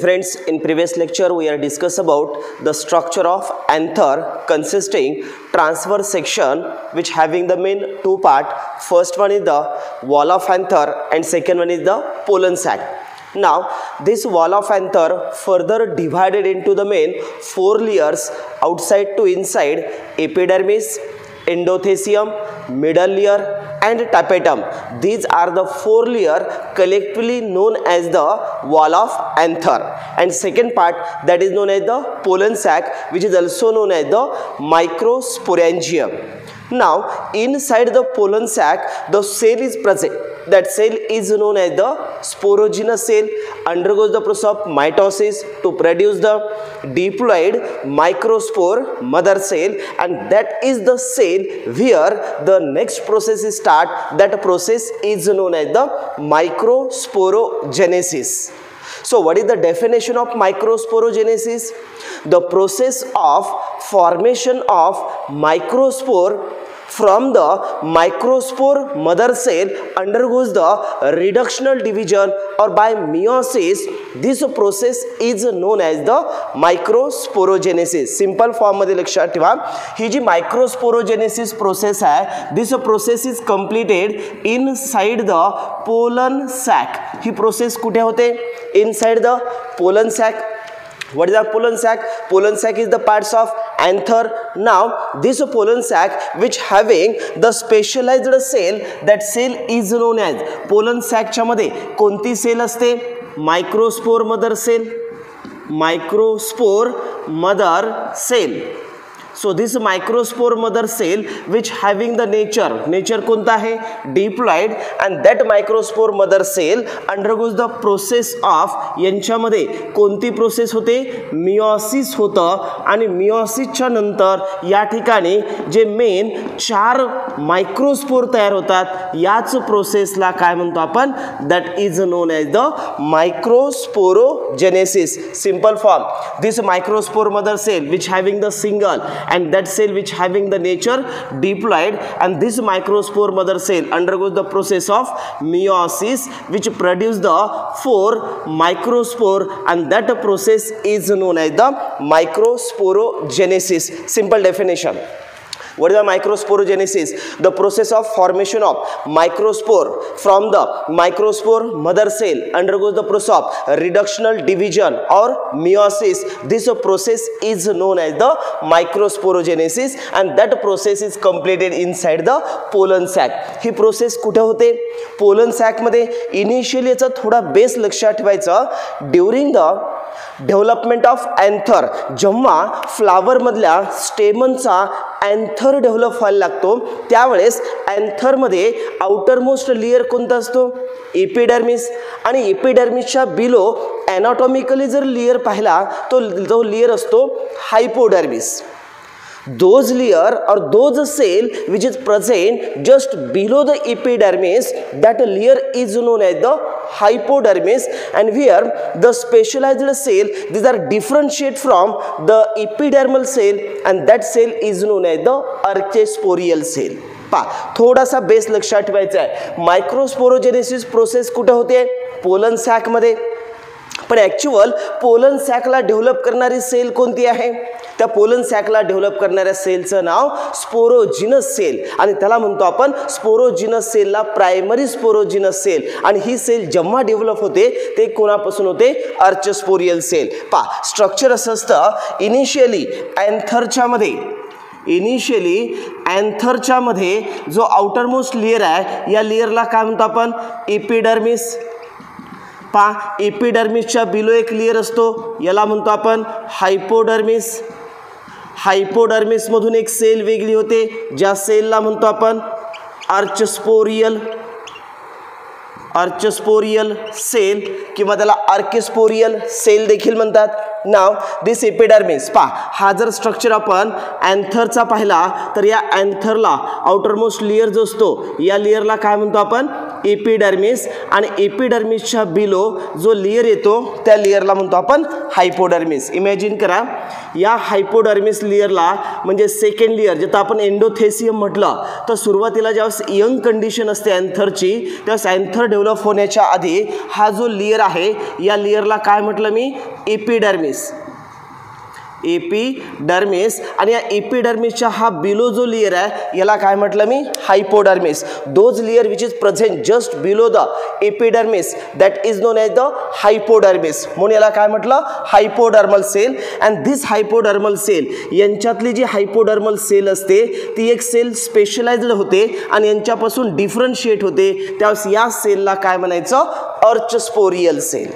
friends, in previous lecture we are discussed about the structure of anther consisting transverse section which having the main two part. First one is the wall of anther and second one is the pollen sac. Now this wall of anther further divided into the main four layers outside to inside: epidermis, endothecium, middle layer and tapetum. These are the four layers collectively known as the wall of anther, and second part that is known as the pollen sac, which is also known as the microsporangium. Now inside the pollen sac the cell is present. That cell is known as the sporogenous cell, undergoes the process of mitosis to produce the diploid microspore mother cell, and that is the cell where the next process is start. That process is known as the microsporogenesis. So what is the definition of microsporogenesis? The process of formation of microspore from the microspore mother cell undergoes the reductional division or by meiosis. This process is known as the microsporogenesis. Simple form मध्ये लक्षात ठेवा, ही जी microsporogenesis process आहे, this process is completed inside the pollen sac. He process कुठे होते? Inside the pollen sac. What is the pollen sac? Pollen sac is the parts of anther. Now this pollen sac which having the specialized cell, that cell is known as pollen sac. च्या मध्ये कोणती cell असते? Microspore mother cell. Microspore mother cell. So this microspore mother cell which having the nature कोणता आहे? Diploid, and that microspore mother cell undergoes the process of, यांच्यामध्ये कोणती process होते? Meiosis होतं, आणि मियोसिसच्या नंतर या ठिकाणी जे मेन 4 मायक्रोस्पोर तयार होतात, याच प्रोसेसला काय म्हणतो आपण? That is known as the microsporogenesis. Simple form, this microspore mother cell which having the single and that cell which having the nature diploid, and this microspore mother cell undergoes the process of meiosis which produce the 4 microspore, and that process is known as the microsporogenesis. Simple definition. What is the microsporogenesis? The process of formation of microspore from the microspore mother cell undergoes the process of reductional division or meiosis. This process is known as the microsporogenesis, and that process is completed inside the pollen sac. He process कुठे होते? pollen sac मध्ये. Initially याचा थोडा base लक्षात ठेवायचा. During the development of anther, जेव्हा flower मधल्या स्टेमनचा anther develop व्हायला लागतो, त्यावेळेस एंथर मध्ये आउटर मोस्ट लेयर कोणता असतो? एपिडर्मिस. आणि एपिडर्मिसच्या बिलो एनाटॉमिकली जर लेयर पाहिला तो लेयर असतो हायपोडर्मिस. Those layer or those cell which is present just below the epidermis, that layer is known as the hypodermis, and where the specialized cell, these are differentiate from the epidermal cell, and that cell is known as the archosporial cell. थोडासा base लक्षात ठेवायचा आहे. मायक्रोस्पोरोजेनेसिस process कुठे होते? Pollen sac मध्ये. पण actual pollen सॅकला develop करणारी sale कोणती आहे? त्या पोलन सॅकला डेव्हलप करणाऱ्या सेलचं नाव स्पोरोजिनस सेल, आणि त्याला म्हणतो आपण स्पोरोजिनस सेलला प्रायमरी स्पोरोजिनस सेल. आणि ही सेल जेव्हा डेव्हलप होते ते कोणापासून होते? आर्चोस्पोरियल सेल. स्ट्रक्चर असं असतं. इनिशियली एंथरच्या मध्ये जो आउटर मोस्ट लेयर आहे, या लेयरला काय म्हणतो आपण? एपिडर्मिस. एपिडर्मिसच्या बिलो एक लेयर असतो, याला म्हणतो आपण हायपोडर्मिस. हायपोडर्मिस मधून एक सेल वेगळी होते, ज्या सेलला म्हणतो आपण आर्चोस्पोरियल सेल, किंवा त्याला आर्कोस्पोरियल सेल देखील म्हणतात. Now this epidermis. हा जर स्ट्रक्चर आपण एंथरचा पाहिला तर या एंथरला आउटरमोस्ट लेयर जो असतो, या लेयरला काय म्हणतो आपण? एपिडर्मिस आणि एपिडर्मिसच्या बिलो जो लेयर येतो त्या लेयरला म्हणतो आपण हायपोडर्मिस. इमॅजिन करा या हायपोडर्मिस लेयरला म्हणजे सेकंड लेयर जिथं आपण एंडोथेसियम म्हटलं तर सुरुवातीला ज्यावेळेस यंग कंडिशन असते अँथरची त्यावेळेस अँथर डेव्हलप होण्याच्या आधी हा जो लेयर आहे या लेयरला काय म्हटलं मी एपिडर्मिस. एपिडर्मिस आणि या एपिडर्मिसच्या हा बिलो जो लेयर आहे याला काय म्हटलं मी hypodermis. Those layer which is present just below the epidermis that is known as the hypodermis म्हणून याला काय म्हटलं hypodermal cell. And this hypodermal cell यांच्यातली जी हायपोडर्मल सेल असते ती एक सेल स्पेशलाइज्ड होते आणि यांच्यापासून डिफरन्शिएट होते त्यावेळेस या सेलला काय म्हणायचं अर्चस्पोरियल सेल.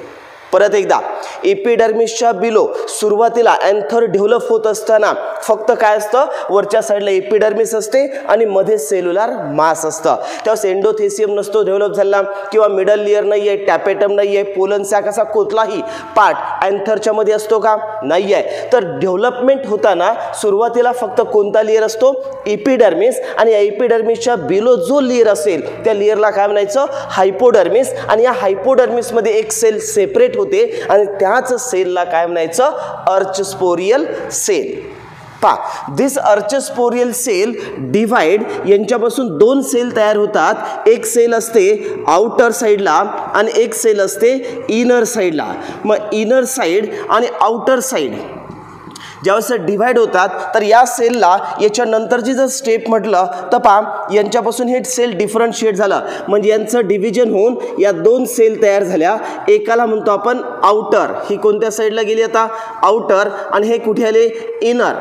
परत एकदा एपिडर्मिसच्या बिलो सुरुवातीला अँथर डेव्हलप होत असताना फक्त काय असतं वरच्या साईडला एपिडर्मिस असते आणि मध्ये सेल्युलर मास असतं. त्यावेळेस एंडोथेसियम नसतो डेव्हलप झाला किंवा मिडल लेयर नाही आहे टॅपेटम नाही आहे पोलन सॅक असा कुठलाही पार्ट अँथरच्या मध्ये असतो का नाही आहे. तर डेव्हलपमेंट होताना सुरुवातीला फक्त कोणता लेयर असतो एपिडर्मिस आणि या एपिडर्मिसच्या बिलो जो लेयर असेल त्या लेयरला काय म्हणायचं हायपोडर्मिस. आणि या हायपोडर्मिसमध्ये एक सेल सेपरेट होते आणि त्याच सेलला काय म्हणायचं अर्चस्पोरियल सेल. दिस अर्चस्पोरियल सेल डिवाइड यांच्यापासून दोन सेल तयार होतात. एक सेल असते आउटर साइडला आणि एक सेल असते इनर साइडला. मग इनर साइड आणि आउटर साइड ज्यावेळेस डिवाइड होतात तर या सेलला याच्या नंतरची जर स्टेप म्हटलं तर पहा यांच्यापासून हे सेल डिफरन्शिएट झालं म्हणजे यांचं डिव्हिजन होऊन या दोन सेल तयार झाल्या. एकाला म्हणतो आपण आउटर ही कोणत्या साईडला गेली आता आउटर आणि हे कुठे आले inner.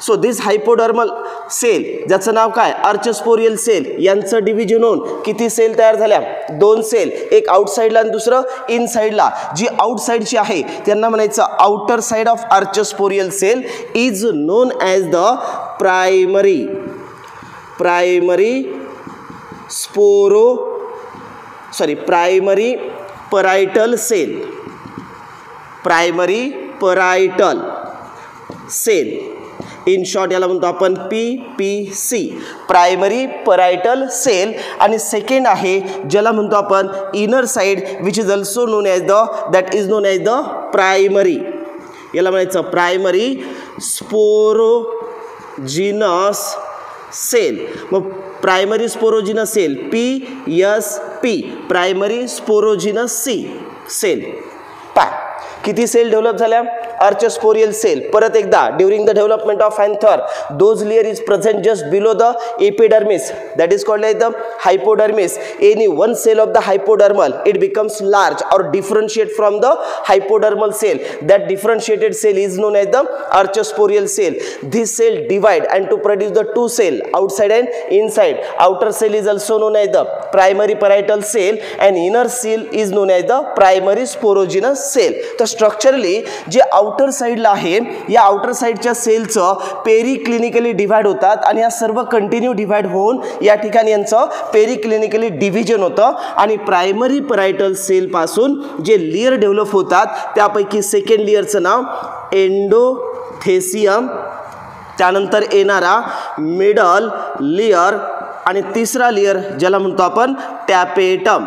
So this hypodermal sale ज्याचं नाव काय अर्चस्पोरियल सेल यांचं डिव्हिजन होऊन किती सेल तयार झाल्या दोन सेल एक आउटसाइडला आणि दुसरं इन साइडला. जी आउटसाइडची आहे त्यांना म्हणायचं outer side of archesporial cell is known as the primary parietal cell. Primary parietal cell in short याला म्हणतो आपण PPC प्रायमरी परायटल सेल. आणि सेकंड आहे ज्याला म्हणतो आपण inner side which is also known as that is known as the primary याला म्हणायचं प्रायमरी स्पोरोजिनस सेल. मग primary sporogenous cell PSP primary sporogenous cell. किती सेल डेव्हलप झाल्या अर्चस्पोरियल सेल. परत एकदा during the development of anther those layer is present just below the epidermis that is called as the hypodermis. Any one cell of the hypodermal it becomes large or differentiate from the hypodermal cell. That differentiated cell is known as the archesporial cell. This cell divide and to produce the two cell outside and inside. Outer cell is also known as the primary parietal cell and inner cell is known as the primary sporogenous cell. तर structurally जे outer साइडला आहे या outer साइडच्या सेलचं पेरिक्लिनिकली divide होतात आणि या सर्व continue divide होऊन या ठिकाणी यांचं पेरिक्लिनिकली डिव्हिजन होतं. आणि प्रायमरी परायटल सेलपासून जे लेयर डेव्हलप होतात त्यापैकी सेकंड लेयरचं नाव एंडोथेसियम त्यानंतर येणारा मिडल लेयर आणि तिसरा लेयर ज्याला म्हणतो आपण tapetum.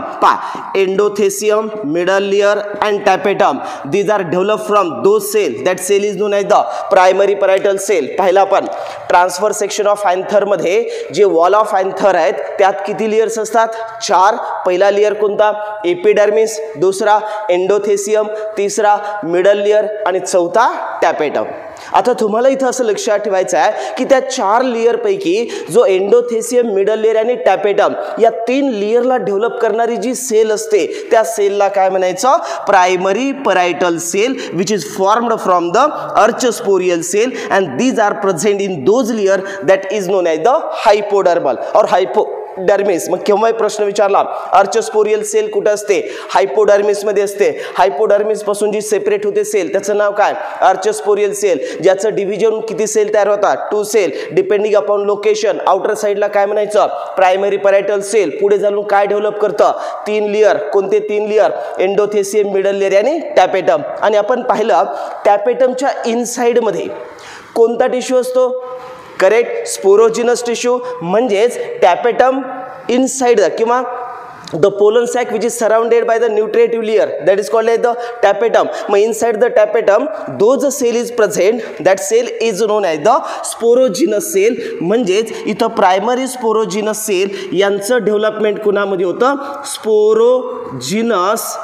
Endothecium middle layer and tapetum these are develop from those cell that cell is known as the primary parietal cell. पाहिला आपण ट्रान्सफर सेक्शन ऑफ अँथर मध्ये जे वॉल ऑफ अँथर आहेत त्यात किती लेयर्स असतात चार. पहिला लेयर कोणता एपिडर्मिस दुसरा एंडोथेसियम तिसरा मिडल लेयर आणि चौथा टॅपेटम. आता तुम्हाला इथं असं लक्षात ठेवायचं आहे की त्या चार लेयर पैकी जो एंडोथेसियम मिडल लेयर आणि टॅपेटम या तीन लेयरला डेव्हलप करणारी जी सेल असते त्या सेलला काय म्हणायचं primary parietal cell which is formed from the archesporial cell and these are present in those layer that is known as the hypodermal or hypodermis. मग केव्हाही प्रश्न विचारला अर्चस्पोरियल सेल कुठे असते हायपोडर्मिस मध्ये असते. हायपोडर्मिस पासून जी सेपरेट होते सेल त्याचं नाव काय अर्चस्पोरियल सेल. ज्याचं डिव्हिजन किती सेल तयार होतात two cell depending upon location. Outer साइडला काय म्हणायचं प्रायमरी परायटल सेल. पुढे जाऊन काय डेव्हलप करतं तीन लेयर. कोणते तीन लेयर एंडोथेसियम मिडल लेयर आणि टॅपेटम. आणि आपण पाहिलं टॅपेटमच्या इनसाइड मध्ये कोणता टिश्यू असतो करेक्ट स्पोरोजिनस टिश्यू. म्हणजेच टॅपेटम इनसाइड किंवा the pollen sac which is surrounded by the nutritive layer, that is called as the tapetum. Inside the tapetum, those cell is present, that cell is known as the sporogenous cell. म्हणजेच इथं primary sporogenous sale यांचं development कुणामध्ये होतं? Sporogenous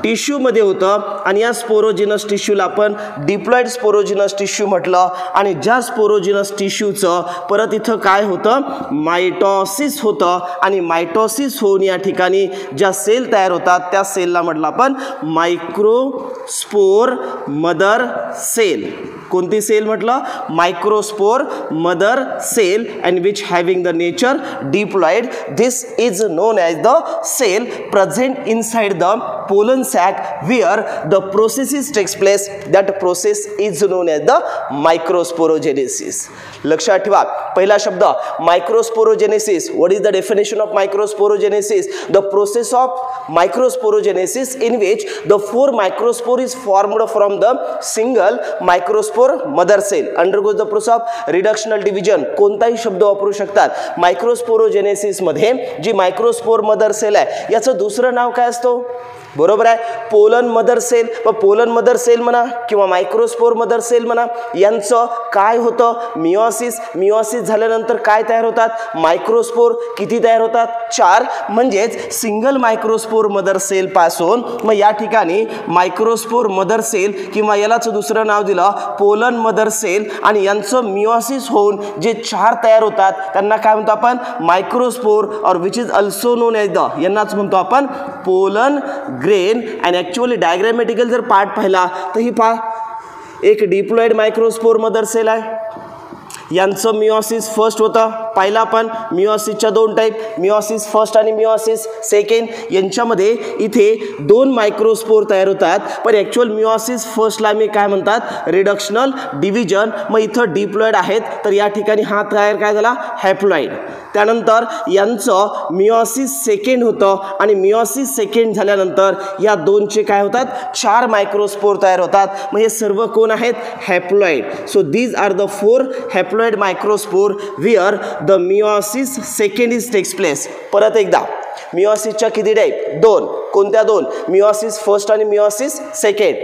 टिश्यूमध्ये होतं आणि या sporogenous टिश्यूला आपण diploid sporogenous tissue म्हटलं. आणि ज्या स्पोरोजिनस टिश्यूचं परत इथं काय होतं? मायटॉसिस होतं आणि मायटॉसिस होऊन या ठिकाणी ज्या सेल तयार होतात त्या सेलला म्हटलं आपण मायक्रोस्पोर मदर सेल. कोणती सेल म्हटलं? Microspore mother cell and which having the nature diploid. This is known as the cell present inside the pollen sac where the processes takes place. That process is known as the microsporogenesis. लक्षात ठेवा, पहिला शब्द microsporogenesis. What is the definition of microsporogenesis? The process of microsporogenesis in which the 4 microspore is formed from the single microspore mother cell, undergoes the process of reductional division. कोणताही शब्द वापरू शकतात. मायक्रोस्पोरोजेनेसिस मध्ये जी microspore mother sale आहे याचं दुसरं नाव काय असतो? बरोबर आहे, पोलन मदर सेल. व पोलन मदर सेल म्हणा किंवा मायक्रोस्पोर मदर सेल म्हणा, यांचं काय होतं? मिओसिस. मिओसिस झाल्यानंतर काय तयार होतात? मायक्रोस्पोर. किती तयार होतात? 4. म्हणजेच सिंगल मायक्रोस्पोर मदर सेल पासून मग या ठिकाणी मायक्रोस्पोर मदर सेल किंवा यालाच दुसरं नाव दिलं पोलन मदर सेल आणि यांचं मिओसिस होऊन जे 4 तयार होतात त्यांना काय म्हणतो आपण? मायक्रोस्पोर, और which is also known as the, यांनाच म्हणतो आपण पोलन ग्रेन. आणि ॲक्च्युअली डायग्रॅमॅटिकल जर पार्ट पाहिला तर ही एक डिप्लॉइड मायक्रोस्पोर मदर सेल आहे. यांचं मिओसिस फर्स्ट होतं. पाहिला आपण मिओसिसच्या 2 टाईप, मिओसिस फर्स्ट आणि मिओसिस सेकंड. यांच्यामध्ये इथे 2 मायक्रोस्पोर तयार होतात, पण ॲक्च्युअल मिओसिस फर्स्टला मी काय म्हणतात? Reductional division. मग इथं डिप्लॉइड आहेत तर या ठिकाणी हा तयार काय झाला? हॅप्लॉइड. त्यानंतर यांचं मिओसिस सेकंड होतं आणि मिओसिस सेकंड झाल्यानंतर या 2चे काय होतात? 4 मायक्रोस्पोर तयार होतात. मग हे सर्व कोण आहेत? Haploid. So these are the 4 haploid microspore where the meiosis second is takes place. परत एकदा, मिओसिसच्या किती टाईप? 2. कोणत्या 2? मिओसिस फर्स्ट आणि meiosis second.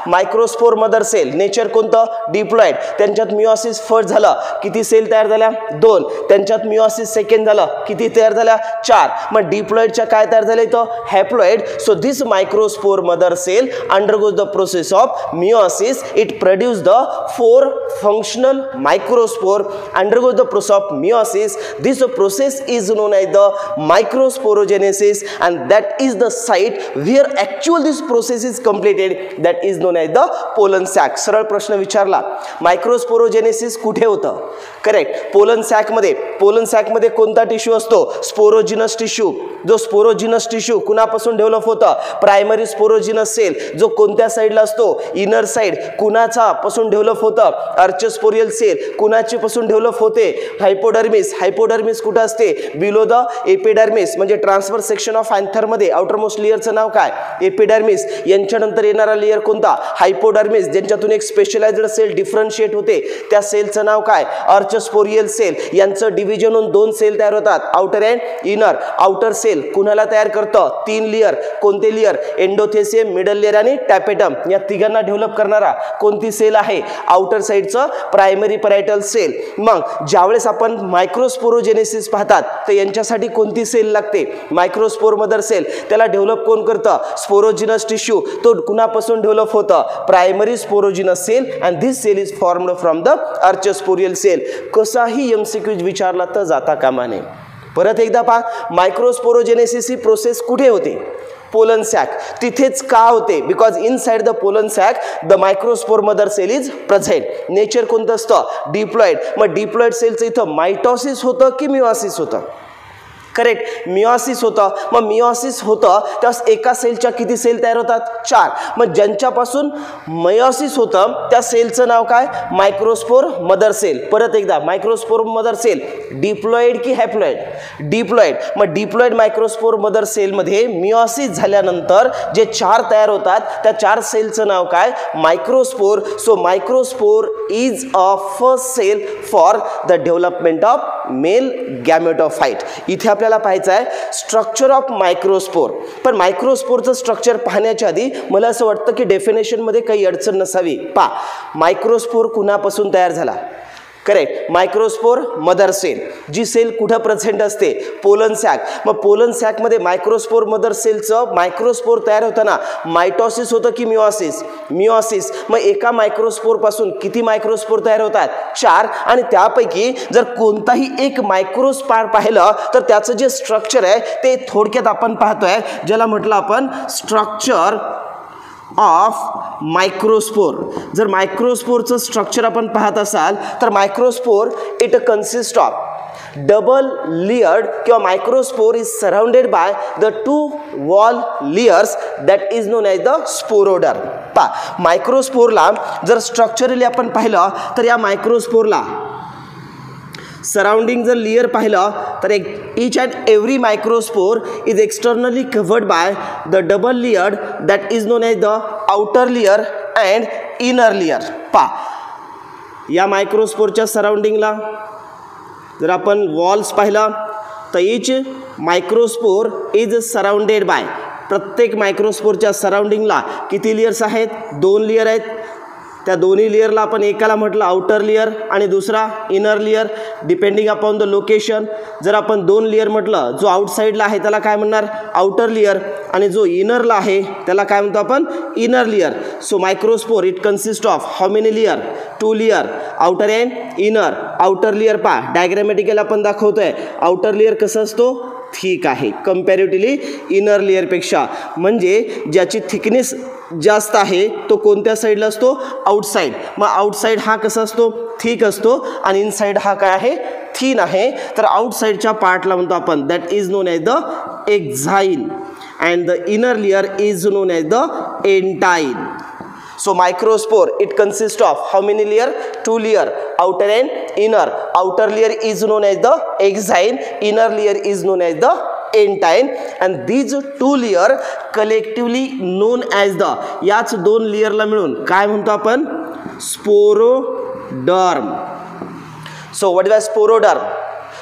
Microspore mother cell nature कोणतं? डिप्लॉइड. त्यांच्यात मिओसिस फर्स्ट झालं, किती सेल तयार झाल्या? 2. त्यांच्यात मिओसिस सेकंड झालं, किती तयार झाल्या? 4. मग डिप्लॉइडच्या काय तयार झालं इथं? Haploid. So this microspore mother cell undergoes the process of meiosis. It produce the 4 functional microspore, undergoes the process of meiosis. This process is known as the microsporogenesis and that is the site where actual this process is completed, that is known as the pollen sac. सरळ प्रश्न विचारला, microsporogenesis कुठे होतं? Correct, pollen sac मध्ये. Pollen sac मध्ये कोणता tissue असतो? Sporogenous tissue. जो स्पोरोजिनस टिश्यू कुणापासून डेव्हलप होतं? Primary sporogenous cell. जो कोणत्या साईडला असतो? Inner side. कुणाचा पासून डेव्हलप होतं? Archesporial cell. कुणाची पासून डेव्हलप होते? हायपोडर्मिस. हायपोडर्मिस कुठं असते? Below the epidermis. म्हणजे ट्रान्सफर सेक्शन ऑफ अँथर मध्ये आउटरमोस्ट लेयरचं नाव काय? एपिडर्मिस. यांच्यानंतर येणारा लेयर कोणता? हायपोडर्मिस. ज्यांच्यातून एक स्पेशलाइज्ड सेल डिफरन्शिएट होते त्या सेलचं नाव काय? अर्चोस्पोरियल सेल. यांचं डिव्हिजन होऊन 2 सेल तयार होतात, outer and inner. Outer cell कुणाला तयार करतं? 3 लेयर. कोणते लेयर? एंडोथेसियम, मिडल लेयर आणि टॅपेटम. या तिघांना डेव्हलप करणारा कोणती सेल आहे? आउटर साइडचं प्रायमरी पॅराइटल सेल. मग ज्यावेळेस आपण मायक्रोस्पोरोजेनेसिस पाहतात तर यांच्यासाठी कोणती सेल लागते? Microspore mother cell. त्याला डेव्हलप कोण करतं? Sporogenous tissue. तो कुणापासून डेव्हलप होतं? Primary sporogenous cell and this cell is formed from the archesporial cell. कसाही एमसीक्यू विचारला तर जाता कामा नये. परत एकदा पहा, मायक्रोस्पोरोजेनेसिस ही प्रोसेस कुठे होते? Pollen sac. तिथेच का होते? Because inside the pollen sac the microspore mother cell is present. Nature कोणतं असतं? डिप्लॉइड. मग डिप्लॉइड सेलचं इथं मायटॉसिस होतं की मिओसिस होतं? करेक्ट, मिओसिस होतं. मग मिओसिस होतं त्यास एका सेलच्या किती सेल तयार होतात? 4. मग ज्यांच्यापासून मिओसिस होतं त्या सेलचं नाव काय? Microspore mother cell. परत एकदा, मायक्रोस्पोर मदर सेल डिप्लॉइड की हॅप्लॉइड? डिप्लॉइड. मग डिप्लॉइड मायक्रोस्पोर मदर सेलमध्ये मिओसिस झाल्यानंतर जे 4 तयार होतात त्या 4 सेलचं नाव काय? Microspore. So microspore is a first cell for the development of male gametophyte. इथे आपल्याला पाहायचं आहे स्ट्रक्चर ऑफ मायक्रोस्पोर. पण मायक्रोस्पोरचं स्ट्रक्चर पाहण्याच्या आधी मला असं वाटतं की डेफिनेशनमध्ये काही अडचण नसावी. मायक्रोस्पोर कुणापासून तयार झाला? Correct, microspore mother cell. जी सेल कुठं प्रेझेंट असते? Pollen sac. मग पोलन सॅकमध्ये मायक्रोस्पोर मदर सेलचं मायक्रोस्पोर तयार होताना मायटॉसिस होतं की मिओसिस? मिओसिस. मग एका मायक्रोस्पोरपासून किती मायक्रोस्पोर तयार होतात? 4. आणि त्यापैकी जर कोणताही एक मायक्रोस्पोर पाहिलं तर त्याचं जे स्ट्रक्चर आहे ते थोडक्यात आपण पाहतोय, ज्याला म्हटलं आपण स्ट्रक्चर ऑफ मायक्रोस्पोर. जर मायक्रोस्पोरचं स्ट्रक्चर आपण पाहत असाल तर microspore it consist of double layered किंवा microspore is surrounded by the 2 wall layers that is known as the sporoderm. मायक्रोस्पोरला जर स्ट्रक्चरली आपण पाहिलं तर या मायक्रोस्पोरला सराउंडिंग जर लेयर पाहिलं तर each and every microspore is externally covered by the double layer that is known as the outer layer and inner layer. या मायक्रोस्पोरच्या सराउंडिंगला जर आपण वॉल्स पाहिला तर each microspore is surrounded bye, प्रत्येक मायक्रोस्पोरच्या सराउंडिंगला किती लेयर्स आहेत? 2 लेयर आहेत. त्या दोन्ही लेयरला आपण एकाला म्हटलं आउटर लेयर आणि दुसरा inner layer depending upon the location. जर आपण 2 लेयर म्हटलं, जो आउटसाईडला आहे त्याला काय म्हणणार? Outer layer. आणि जो इनरला आहे त्याला काय म्हणतो आपण? Inner layer. So microspore it consist of how many layer? 2 layer, outer and inner. Outer layer diagrammatical आपण दाखवतोय. आउटर लेयर कसं असतो? थिक आहे कंपॅरेटिव्हली इनर लेयरपेक्षा. म्हणजे ज्याची थिकनेस जास्त आहे तो कोणत्या साईडला असतो? आउटसाईड. मग आउटसाईड हा कसा असतो? थिक असतो आणि इनसाईड हा काय आहे? थिन आहे. तर आउटसाईडच्या पार्टला म्हणतो आपण that is known as the exine and the inner layer is known as the intine. So microspore it consists of how many layer? 2 layer, outer and inner. Outer layer is known as the exine, inner layer is known as the entine, and these 2 layer collectively known as the, याच 2 लेयरला मिळून काय म्हणतो आपण? Sporoderm. So what is sporoderm?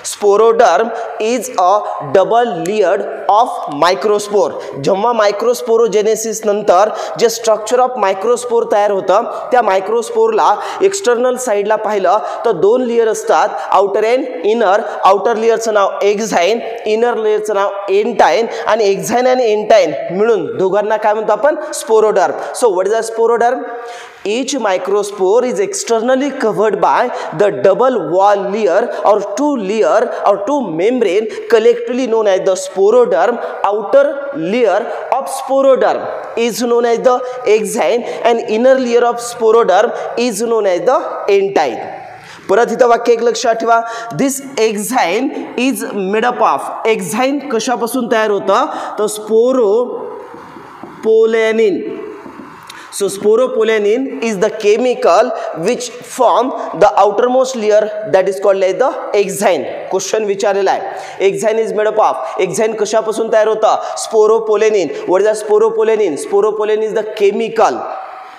Sporoderm is a double layered of microspore. जेव्हा microsporogenesis नंतर जे structure of microspore तयार होतं त्या मायक्रोस्पोरला एक्सटर्नल साईडला पाहिलं तर 2 लेयर असतात, आउटर अँड इनर. आउटर लेयरचं नाव एक्झाइन, इनर लेयरचं नाव एंटाइन. आणि एक्झाइन आणि एंटाइन मिळून दोघांना काय म्हणतो आपण? Sporoderm. So what is a sporoderm? Each microspore is externally covered by the double wall layer or 2 layer or 2 membrane collectively known as the sporoderm. Outer layer of sporoderm is known as the exine and inner layer of sporoderm is known as the entine. परत इथं वाक्य एक लक्षात ठेवा. दिस एक्झाइन is made up of. एक्झाइन कशापासून तयार होतं? तर स्पोरोपोलॅनिन. So sporopollenin is the chemical which form the outermost layer that is called as the exine. Question विचारलेला आहे. एक्झाइन इज मेड अप ऑफ. एक्झाइन कशापासून तयार होतं? Sporopollenin. What is the sporopollenin? Sporopollenin is the chemical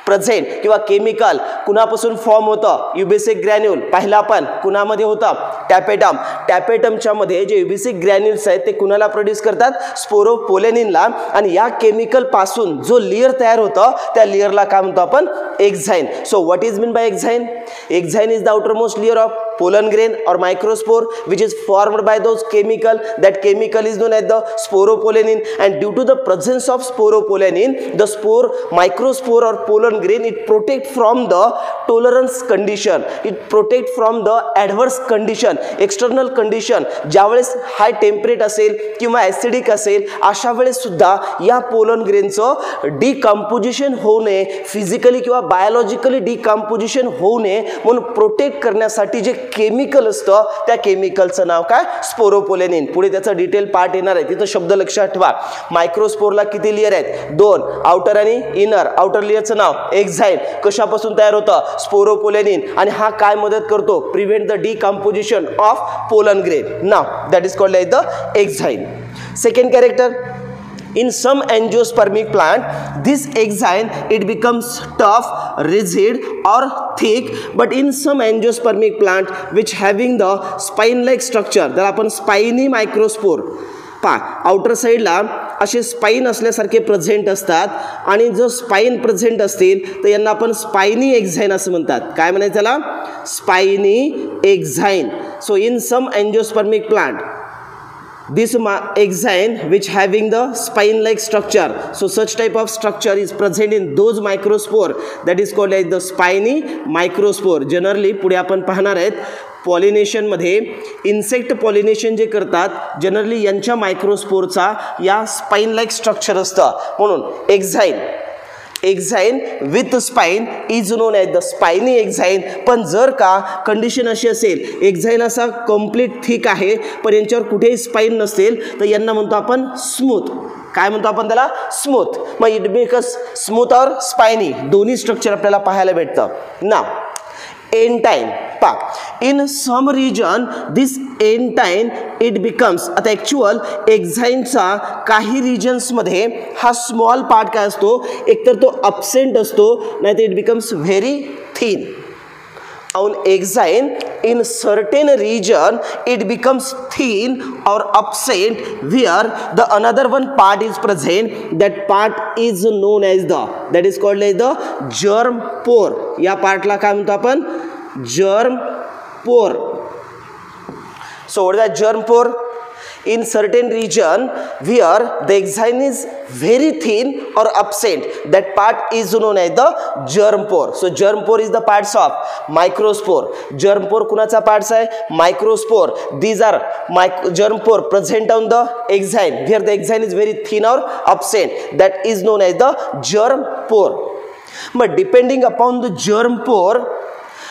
present किंवा chemical कुणापासून form होतं? युबेसिक granule. पहिला पण कुणामध्ये होतं? टॅपेटम. टॅपेटमच्या मध्ये जे युबेसिक ग्रॅन्युल्स आहेत ते कुणाला प्रोड्यूस करतात? स्पोरोपोलेनिनला. आणि या केमिकल पासून जो लेयर तयार होतं त्या लेयरला काय म्हणतो आपण? Exine. So what is mean by exine? Exine is the outermost layer of pollen grain or microspore which is formed by those chemical. That chemical is known as the sporopollenin, and due to the presence of sporopollenin the spore, microspore or pollen grain, it protect from the tolerance condition, it protect from the adverse condition, external condition. ज्यावेळेस हाय temperate असेल किंवा acidic असेल अशा वेळेस सुद्धा या pollen ग्रेनचं decomposition होऊ नये, फिजिकली किंवा बायोलॉजिकली डिकम्पोजिशन होऊ नये म्हणून प्रोटेक्ट करण्यासाठी जे केमिकल असतं त्या केमिकलचं नाव काय? स्पोरोपोलेनिन. पुढे त्याचं डिटेल पार्ट येणार आहे, तिथं शब्द लक्षात ठेवा. मायक्रोस्पोरला किती लेयर आहेत? 2, आउटर आणि इनर. आउटर लेयरचं नाव एक्झाइन. कशापासून तयार होतं? स्पोरोपोलेनिन. आणि हा काय मदत करतो? Prevent the decomposition of pollen grain. नाव that is called as the exine. Second character In some angiospermic plant, this enzyme it becomes tough, rigid or thick, but in some angiospermic plant which having the spine-like structure, त्याला आपण spiny microspore पहा, outer साईडला असे spine असल्यासारखे present असतात आणि जो spine present असतील तर यांना आपण स्पाइनी एक्झाइन असं म्हणतात. काय म्हणायचं त्याला? Spiny exine. So in some angiospermic plant this exine which having the spine like structure, so such type of structure is present in those microspore, that is called as the spiny microspore. Generally पुढे आपण पाहणार आहेत pollination मध्ये insect pollination जे करतात generally यांच्या मायक्रोस्पोरचा या spine like structure असतं, म्हणून exine with spine is known as the spiny exine. पण जर का कंडिशन अशी असेल एक्झाइन असा कंप्लीट थिक आहे पण यांच्यावर कुठेही स्पाइन नसेल तर यांना म्हणतो आपण स्मूथ. काय म्हणतो आपण त्याला? स्मूथ. मग इट बिकम्स स्मूथ और स्पाइनी, दोन्ही स्ट्रक्चर आपल्याला पाहायला भेटतं. नाव एंटाइन पा in some region this intine it becomes, आता ॲक्च्युअल एक्झाइनचा काही रिजन्समध्ये हा स्मॉल पार्ट काय असतो, एकतर तो अब्सेंट असतो नाही तर it becomes very thin. On exine in certain region it becomes thin or absent where the another one part is present, that part is known as the, that is called as the germ pore. या पार्टला काय म्हणतो आपण? germ pore. So what is that germ pore? In certain region where the exine is very thin or absent, that part is known as the germ pore. So germ pore is the parts of microspore. Germ pore कुणाचा parts आहे? Microspore. These are germ pore present on the exine where the exine is very thin or absent, that is known as the germ pore. But depending upon the germ pore,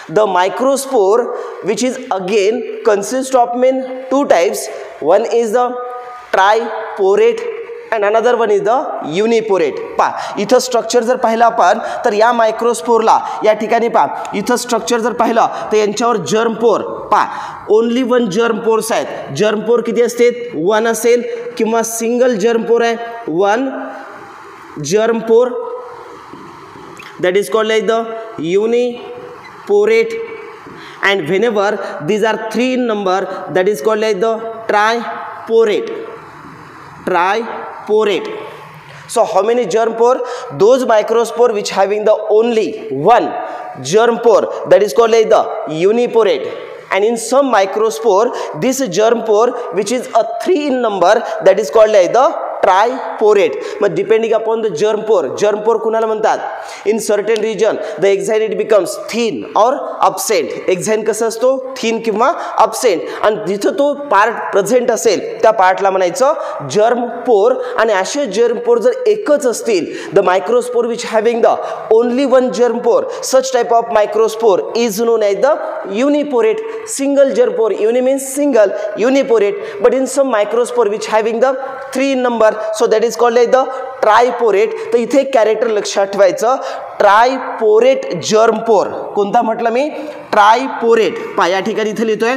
the microspore which is again consist of main two types. One is the triporate and another one is the uniporate. पहा इथं structure जर पाहिलं आपण तर या मायक्रोस्पोरला या ठिकाणी पहा इथं स्ट्रक्चर जर पाहिलं तर यांच्यावर जर्मपोर पहा ओनली वन जर्मपोर्स आहेत. जर्मपोर किती असते? वन असेल किंवा सिंगल जर्मपोर आहे. One germ pore that is called as the uniporate, and whenever these are 3 in number that is called as the triporate. So how many germ pore? Those microspore which having the only one germ pore, that is called as the uniporate. And in some microspore this germ pore which is a 3 in number, that is called as the triporate. But depending upon the germ pore कुणाला म्हणतात? In certain region the exine it becomes thin or absent. exine कसं असतो? thin किंवा absent. आणि जिथं तो part present असेल त्या पार्टला म्हणायचं germ pore. आणि असे germ pore जर एकच असतील, the microspore which having the only one germ pore, such type of microspore is known as the uniporate. Single germ pore, uni means single, uniporate. But in some microspore which having the 3 in number, so that is called as the triporate. तर इथे एक character लक्षात ठेवायचं, ट्रायपोरेट germ पोर. कोणता म्हटलं मी? ट्रायपोरेट. पहा या ठिकाणी इथे लिहितोय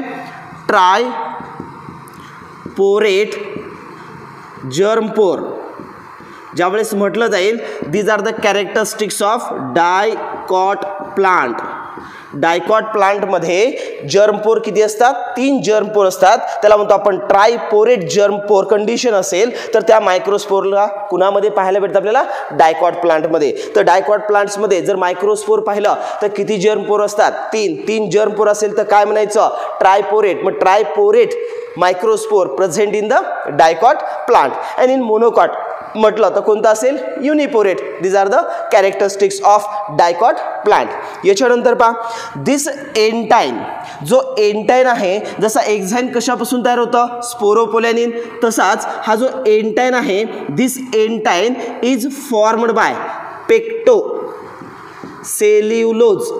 ट्रायपोरेट जर्म पोर. ज्यावेळेस म्हटलं जाईल these are the characteristics of dicot plant. Dicot प्लांटमध्ये जर्मपोर किती असतात? 3 जर्मपोर असतात. त्याला म्हणतो आपण ट्रायपोरेट जर्मपोर. कंडिशन असेल तर त्या मायक्रोस्पोरला कुणामध्ये पाहायला भेटतं आपल्याला? डायकॉट प्लांटमध्ये. तर डायकॉट प्लांट्समध्ये जर मायक्रोस्पोर पाहिलं तर किती जर्मपोर असतात? 3 जर्मपोर असेल तर काय म्हणायचं? ट्रायपोरेट. मग triporate microspore present in the dicot plant. And in monocot म्हटलं तर कोणता असेल? Uniporate. These are the characteristics of dicot plant. याच्यानंतर पहा दिस एंटाइन. जो एंटाइन आहे, जसा एक्झाइन कशापासून तयार होतं? स्पोरोपोलॅनिन. तसाच हा जो एंटाइन आहे, this intine is formed by pecto cellulose.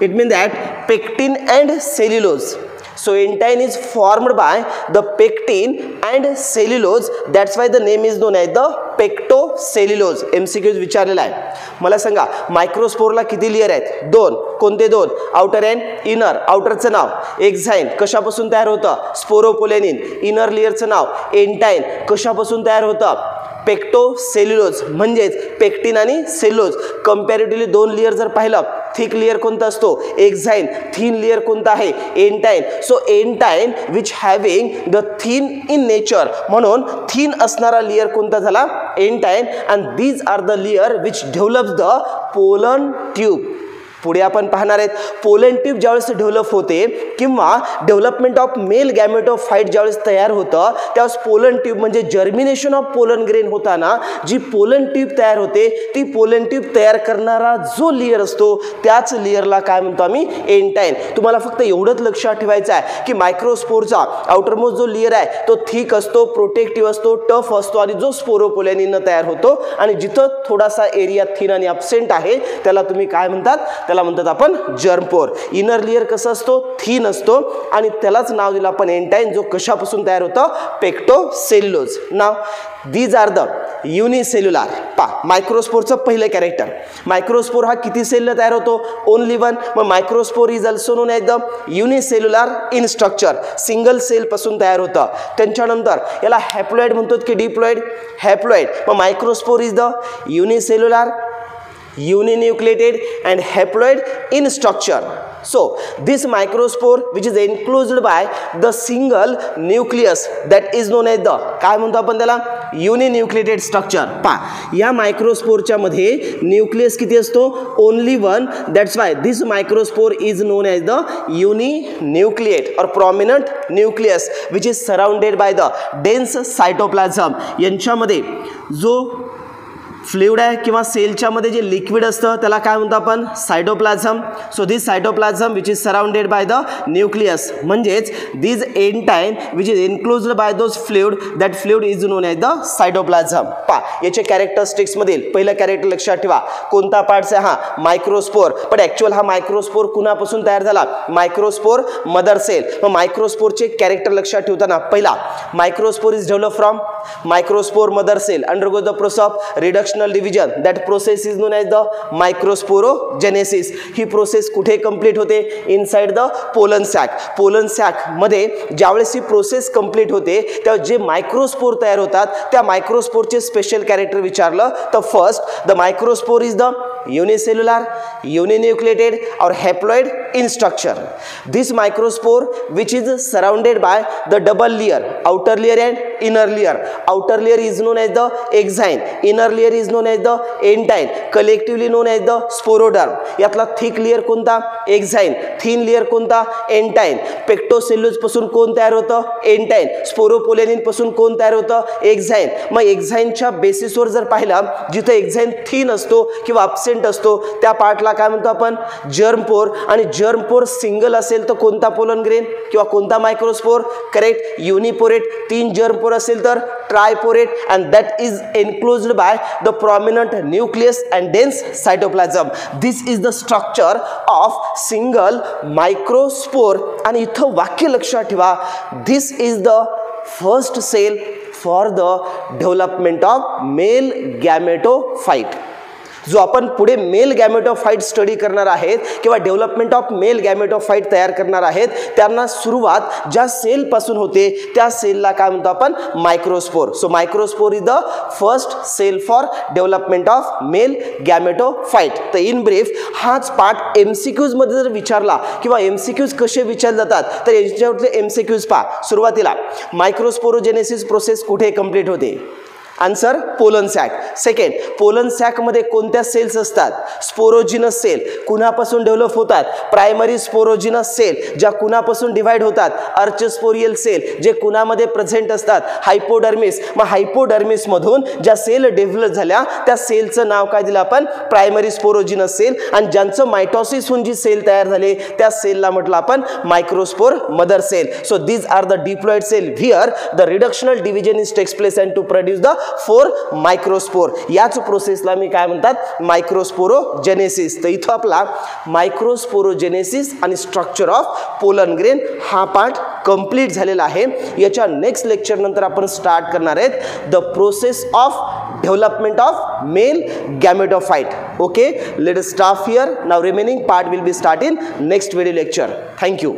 It mean that pectin and cellulose. So entine is formed by the pectin and cellulose. That's why the name is known as the pectocellulose. MCQ विचारलेला आहे. मला सांगा मायक्रोस्पोरला किती layer आहेत? 2. कोणते 2? Outer and inner. आउटरचं नाव exine. कशापासून तयार होतं? स्पोरोपोलॅनिन. इनर लेयरचं नाव एंटाइन. कशापासून तयार होतं? पेक्टोसेल्युलोज म्हणजेच पेक्टिन आणि सेल्युलोज. कंपॅरेटिव्हली दोन लेयर जर पाहिलं, थिक लेयर कोणता असतो एक्झाईन, थिन लेयर कोणता आहे intine. So intine which having the thin in nature, म्हणून थिन असणारा लेयर कोणता झाला intine. And these are the layer which develops the pollen tube. पुढे आपण पाहणार आहेत पोलन ट्यूब ज्यावेळेस डेव्हलप होते किंवा डेव्हलपमेंट ऑफ मेल गॅमेटोफाइट ज्यावेळेस तयार होतं त्यावेळेस पोलन ट्यूब म्हणजे जर्मिनेशन ऑफ पोलन ग्रेन होताना जी पोलन ट्यूब तयार होते ती पोलन ट्यूब तयार करणारा जो लेयर असतो त्याच लेयरला काय म्हणतो आम्ही एंटाईन. तुम्हाला फक्त एवढंच लक्षात ठेवायचं आहे की मायक्रोस्पोरचा आउटरमोस्ट जो लेयर आहे तो थिक असतो, प्रोटेक्टिव्ह असतो, टफ असतो आणि जो स्पोरोपोलॅनिन तयार होतो आणि जिथं थोडासा एरिया थिन आणि ॲब्सेंट आहे त्याला तुम्ही काय म्हणतात, त्याला म्हणतात आपण जर्मपोर. इनर लेयर कसं असतो थिन असतो आणि त्यालाच नाव दिलं आपण एंटाईन, जो कशापासून तयार होतं पेक्टोसेल्युलोज. नाव दीज आर द युनिसेल्युलर. मायक्रोस्पोरचं पहिलं कॅरेक्टर, मायक्रोस्पोर हा किती सेलला तयार होतो ओनली वन. मग microspore is also known as the unicellular in structure, single cell पासून तयार होतं. त्यांच्यानंतर याला हॅप्लॉइड म्हणतात की डिप्लॉइड, हॅप्लॉइड. मग microspore is the unicellular, uninucleated and haploid in structure. So this microspore which is enclosed by the single nucleus that is known as the काय म्हणतो आपण त्याला युनिन्यूक्लिएटेड स्ट्रक्चर. या मायक्रोस्पोरच्या मध्ये न्यूक्लियस किती असतो only one. That's why this microspore is known as the uninucleate or prominent nucleus which is surrounded by the dense cytoplasm. यांच्यामध्ये जो फ्लुइड आहे किंवा सेलच्या मध्ये जे लिक्विड असतं त्याला काय म्हणतो आपण cytoplasm. So this cytoplasm which is surrounded by the nucleus म्हणजेच this intine which is enclosed by those fluid, that fluid is known as the cytoplasm. याचे कॅरेक्टरिस्टिक्स मधील पहिलं कॅरेक्टर लक्षात ठेवा कोणता पार्ट आहे हा मायक्रोस्पोर. पण ऍक्च्युअल हा मायक्रोस्पोर कुणापासून तयार झाला मायक्रोस्पोर मदर सेल. मग मायक्रोस्पोरचे कॅरेक्टर लक्षात ठेवताना पहिला microspore is develop from microspore mother cell undergoes the process of reductional division. That process is known as the microsporogenesis. ही प्रोसेस कुठे कंप्लीट होते inside the pollen sac. Pollen sac मध्ये ज्यावेळेस ही process complete होते तेव्हा जे मायक्रोस्पोर तयार होतात त्या मायक्रोस्पोरचे स्पेशल कॅरेक्टर विचारलं तर first the microspore is the unicellular, uninucleated or haploid in structure. This microspore which is surrounded by the double layer, outer layer and inner layer. Outer layer is known as the exine, inner layer is known as the entine, collectively known as the sporoderm. यातला thick layer कोणता exine, thin layer कोणता entine. पेक्टोसेल्युलोज पासून कोण तयार होतं entine, sporopollenin पासून कोण तयार होतं exine. मग एक्झाईनच्या बेसिसवर जर पाहिलं जिथे एक्झाईन थिन असतो किंवा असतो त्या पार्टला काय म्हणतो आपण जर्मपोर. आणि जर्मपोर सिंगल असेल तर कोणता पोलन ग्रेन किंवा कोणता मायक्रोस्पोर करेक्ट युनिपोरेट. तीन जर्मपोर असेल तर triporate. And that is enclosed by the prominent nucleus and dense cytoplasm. This is the structure of single microspore. आणि इथं वाक्य लक्षात ठेवा this is the first cell for the development of male gametophyte. जो आपण पुढे मेल गॅमेटोफाइट स्टडी करणार आहेत किंवा डेव्हलपमेंट ऑफ मेल गॅमेटोफाइट तयार करणार आहेत त्यांना सुरुवात ज्या सेल पासून होते त्या सेलला काय म्हणतो आपण microspore. So microspore is the first cell for development of male gametophyte. तर इन ब्रीफ हाच पार्ट एमसीक्यूज मध्ये जर विचारला किंवा एमसीक्यूज कसे विचारले जातात तर याच्यावरचे एमसीक्यूज पहा. सुरुवातीला मायक्रोस्पोरोजेनेसिस प्रोसेस कुठे कंप्लीट होते answer pollen sac. Second pollen sac मध्ये कोणत्या सेल्स असतात स्पोरोजिनस सेल. कुणापासून डेव्हलप होतात प्रायमरी स्पोरोजिनस सेल ज्या कुणापासून डिवाइड होतात अर्चस्पोरियल सेल जे कुणामध्ये प्रेझेंट असतात हायपोडर्मिस. मग हायपोडर्मिस मधून ज्या सेल डेव्हलप झाल्या त्या सेलचं नाव काय दिलं आपण प्रायमरी स्पोरोजिनस सेल. आणि ज्यांचं मायटोसिस होऊन जी सेल तयार झाले त्या सेलला म्हटलं आपण microspore mother cell. So these are the diploid cell where the reductional division is takes place and to produce the four microspore. याच प्रोसेसला मी काय म्हणतात मायक्रोस्पोरोजेनेसिस. तर इथं आपला मायक्रोस्पोरोजेनेसिस आणि स्ट्रक्चर ऑफ पोलन ग्रेन हा पार्ट कंप्लीट झालेला आहे. याच्या नेक्स्ट लेक्चर नंतर आपण स्टार्ट करणार आहेत the process of development of male gametophyte. Okay let us stop here. Now remaining part will be start in next video lecture. Thank you.